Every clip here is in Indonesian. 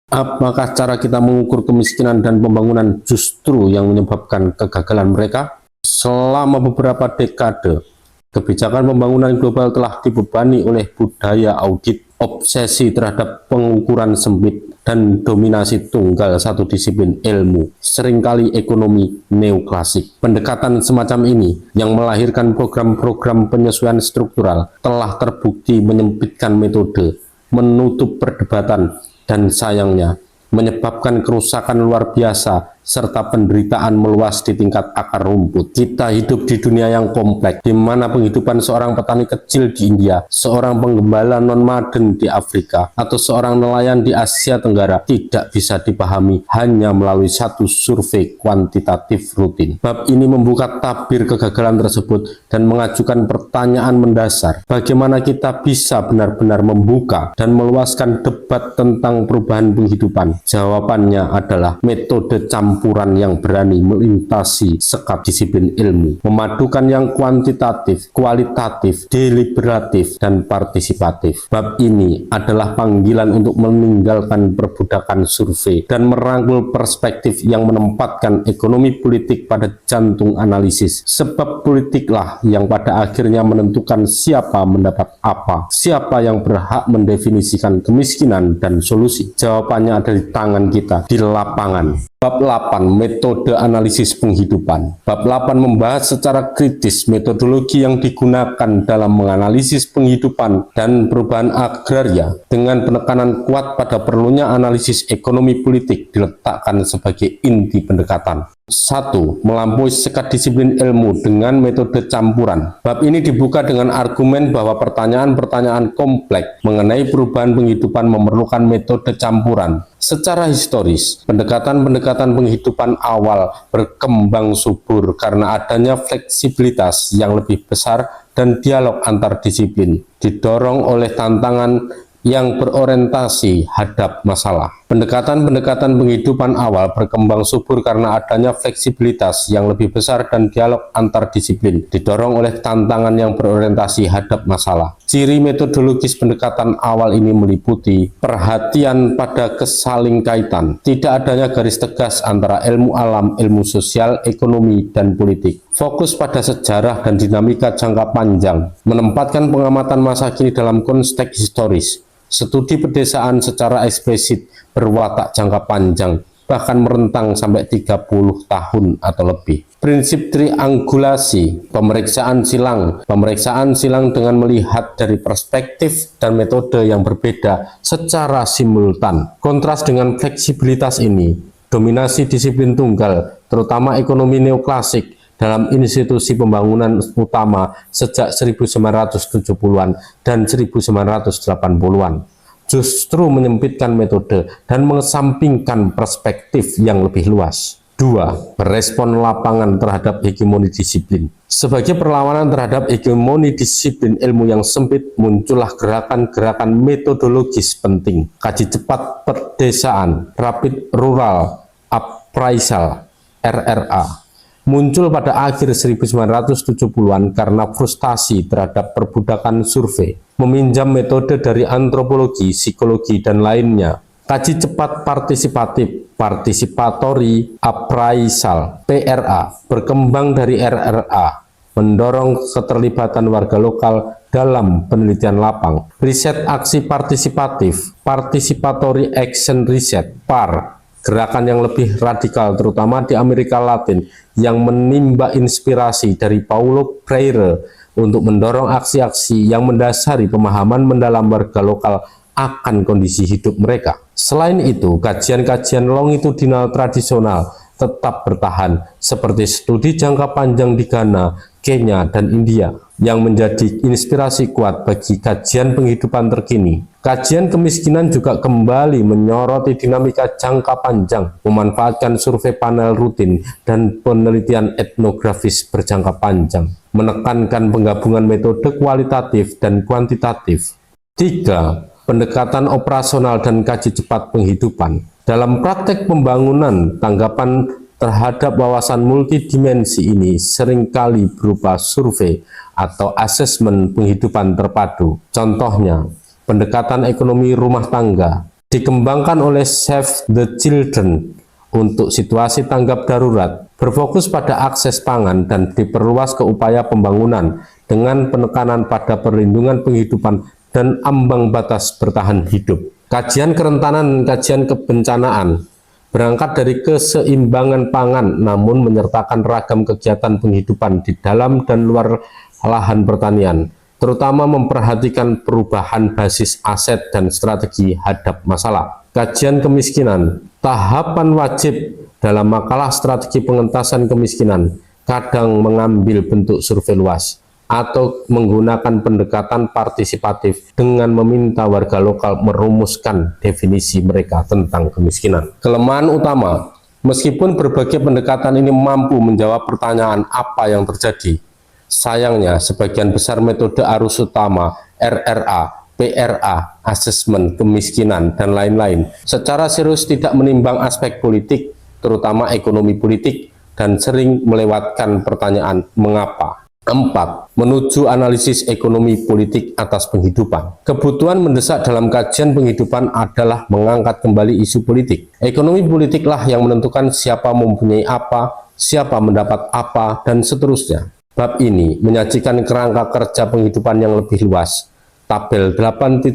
Apakah cara kita mengukur kemiskinan dan pembangunan justru yang menyebabkan kegagalan mereka? Selama beberapa dekade, kebijakan pembangunan global telah dibebani oleh budaya audit, obsesi terhadap pengukuran sempit, dan dominasi tunggal satu disiplin ilmu, seringkali ekonomi neoklasik. Pendekatan semacam ini yang melahirkan program-program penyesuaian struktural telah terbukti menyempitkan metode, menutup perdebatan, dan sayangnya menyebabkan kerusakan luar biasa serta penderitaan meluas di tingkat akar rumput. Kita hidup di dunia yang kompleks, di mana penghidupan seorang petani kecil di India, seorang penggembala non-maden di Afrika, atau seorang nelayan di Asia Tenggara tidak bisa dipahami hanya melalui satu survei kuantitatif rutin. Bab ini membuka tabir kegagalan tersebut dan mengajukan pertanyaan mendasar. Bagaimana kita bisa benar-benar membuka dan meluaskan debat tentang perubahan penghidupan? Jawabannya adalah metode campuran yang berani melintasi sekat disiplin ilmu, memadukan yang kuantitatif, kualitatif, deliberatif, dan partisipatif. Bab ini adalah panggilan untuk meninggalkan perbudakan survei dan merangkul perspektif yang menempatkan ekonomi politik pada jantung analisis, sebab politiklah yang pada akhirnya menentukan siapa mendapat apa, siapa yang berhak mendefinisikan kemiskinan dan solusi. Jawabannya ada di tangan kita, di lapangan. Bab 8, metode analisis penghidupan. Bab 8 membahas secara kritis metodologi yang digunakan dalam menganalisis penghidupan dan perubahan agraria, dengan penekanan kuat pada perlunya analisis ekonomi politik diletakkan sebagai inti pendekatan. 1. Melampaui sekat disiplin ilmu dengan metode campuran. Bab ini dibuka dengan argumen bahwa pertanyaan-pertanyaan kompleks mengenai perubahan penghidupan memerlukan metode campuran. Secara historis, pendekatan-pendekatan penghidupan awal berkembang subur karena adanya fleksibilitas yang lebih besar dan dialog antar disiplin, didorong oleh tantangan yang berorientasi hadap masalah. Pendekatan-pendekatan penghidupan awal berkembang subur karena adanya fleksibilitas yang lebih besar dan dialog antar disiplin, didorong oleh tantangan yang berorientasi hadap masalah. Ciri metodologis pendekatan awal ini meliputi perhatian pada kesalingkaitan, tidak adanya garis tegas antara ilmu alam, ilmu sosial, ekonomi, dan politik. Fokus pada sejarah dan dinamika jangka panjang, menempatkan pengamatan masa kini dalam konteks historis. Studi pedesaan secara eksplisit berwatak jangka panjang, bahkan merentang sampai 30 tahun atau lebih. Prinsip triangulasi, pemeriksaan silang dengan melihat dari perspektif dan metode yang berbeda secara simultan. Kontras dengan fleksibilitas ini, dominasi disiplin tunggal, terutama ekonomi neoklasik, dalam institusi pembangunan utama sejak 1970-an dan 1980-an justru menyempitkan metode dan mengesampingkan perspektif yang lebih luas. 2. Berespon lapangan terhadap hegemoni disiplin. Sebagai perlawanan terhadap hegemoni disiplin ilmu yang sempit, muncullah gerakan-gerakan metodologis penting. Kaji cepat pedesaan, rapid rural appraisal, RRA, muncul pada akhir 1970-an karena frustasi terhadap perbudakan survei, meminjam metode dari antropologi, psikologi, dan lainnya. Kaji cepat partisipatif, participatory appraisal, PRA, berkembang dari RRA, mendorong keterlibatan warga lokal dalam penelitian lapang. Riset aksi partisipatif, participatory action research, PAR, gerakan yang lebih radikal terutama di Amerika Latin yang menimba inspirasi dari Paulo Freire untuk mendorong aksi-aksi yang mendasari pemahaman mendalam warga lokal akan kondisi hidup mereka. Selain itu, kajian-kajian longitudinal tradisional tetap bertahan seperti studi jangka panjang di Ghana, Kenya, dan India yang menjadi inspirasi kuat bagi kajian penghidupan terkini. Kajian kemiskinan juga kembali menyoroti dinamika jangka panjang, memanfaatkan survei panel rutin dan penelitian etnografis berjangka panjang, menekankan penggabungan metode kualitatif dan kuantitatif. 3. Pendekatan operasional dan kaji cepat penghidupan. Dalam praktek pembangunan, tanggapan terhadap wawasan multidimensi ini seringkali berupa survei atau asesmen penghidupan terpadu. Contohnya, pendekatan ekonomi rumah tangga dikembangkan oleh Save the Children untuk situasi tanggap darurat, berfokus pada akses pangan dan diperluas ke upaya pembangunan dengan penekanan pada perlindungan penghidupan dan ambang batas bertahan hidup. Kajian kerentanan dan kajian kebencanaan berangkat dari keseimbangan pangan namun menyertakan ragam kegiatan penghidupan di dalam dan luar lahan pertanian, terutama memperhatikan perubahan basis aset dan strategi hadap masalah. Kajian kemiskinan, tahapan wajib dalam makalah strategi pengentasan kemiskinan kadang mengambil bentuk survei luas atau menggunakan pendekatan partisipatif dengan meminta warga lokal merumuskan definisi mereka tentang kemiskinan. Kelemahan utama, meskipun berbagai pendekatan ini mampu menjawab pertanyaan apa yang terjadi, sayangnya sebagian besar metode arus utama, RRA, PRA, asesmen kemiskinan, dan lain-lain secara serius tidak menimbang aspek politik, terutama ekonomi politik, dan sering melewatkan pertanyaan mengapa. 4. Menuju analisis ekonomi politik atas penghidupan. Kebutuhan mendesak dalam kajian penghidupan adalah mengangkat kembali isu politik. Ekonomi politiklah yang menentukan siapa mempunyai apa, siapa mendapat apa, dan seterusnya. Bab ini menyajikan kerangka kerja penghidupan yang lebih luas. Tabel 8.1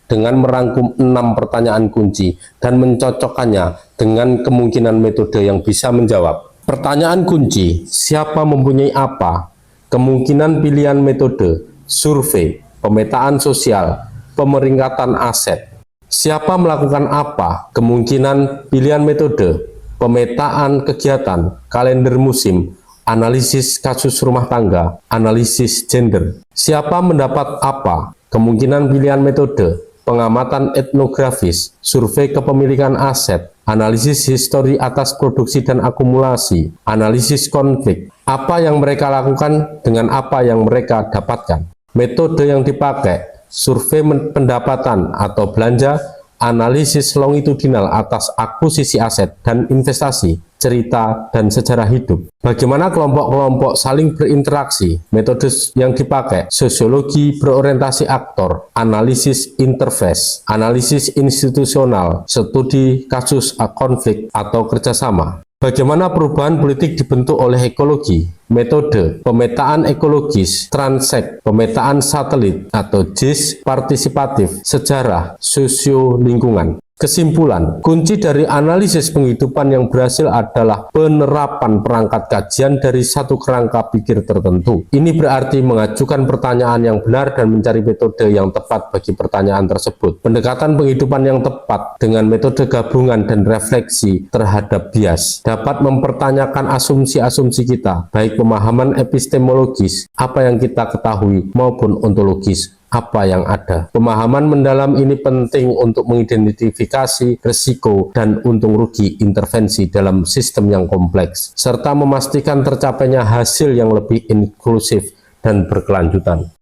dengan merangkum 6 pertanyaan kunci dan mencocokkannya dengan kemungkinan metode yang bisa menjawab. Pertanyaan kunci, siapa mempunyai apa? Kemungkinan pilihan metode, survei, pemetaan sosial, pemeringkatan aset. Siapa melakukan apa? Kemungkinan pilihan metode, pemetaan kegiatan, kalender musim, analisis kasus rumah tangga, analisis gender. Siapa mendapat apa? Kemungkinan pilihan metode, pengamatan etnografis, survei kepemilikan aset, analisis histori atas produksi dan akumulasi, analisis konflik, apa yang mereka lakukan dengan apa yang mereka dapatkan. Metode yang dipakai, survei pendapatan atau belanja, analisis longitudinal atas akuisisi aset dan investasi, cerita, dan sejarah hidup. Bagaimana kelompok-kelompok saling berinteraksi, metode yang dipakai, sosiologi berorientasi aktor, analisis interface, analisis institusional, studi kasus konflik atau kerjasama. Bagaimana perubahan politik dibentuk oleh ekologi, metode, pemetaan ekologis, transek, pemetaan satelit atau JIS partisipatif, sejarah, sosio-lingkungan. Kesimpulan, kunci dari analisis penghidupan yang berhasil adalah penerapan perangkat kajian dari satu kerangka pikir tertentu. Ini berarti mengajukan pertanyaan yang benar dan mencari metode yang tepat bagi pertanyaan tersebut. Pendekatan penghidupan yang tepat dengan metode gabungan dan refleksi terhadap bias dapat mempertanyakan asumsi-asumsi kita, baik pemahaman epistemologis, apa yang kita ketahui, maupun ontologis, apa yang ada. Pemahaman mendalam ini penting untuk mengidentifikasi risiko dan untung rugi intervensi dalam sistem yang kompleks, serta memastikan tercapainya hasil yang lebih inklusif dan berkelanjutan.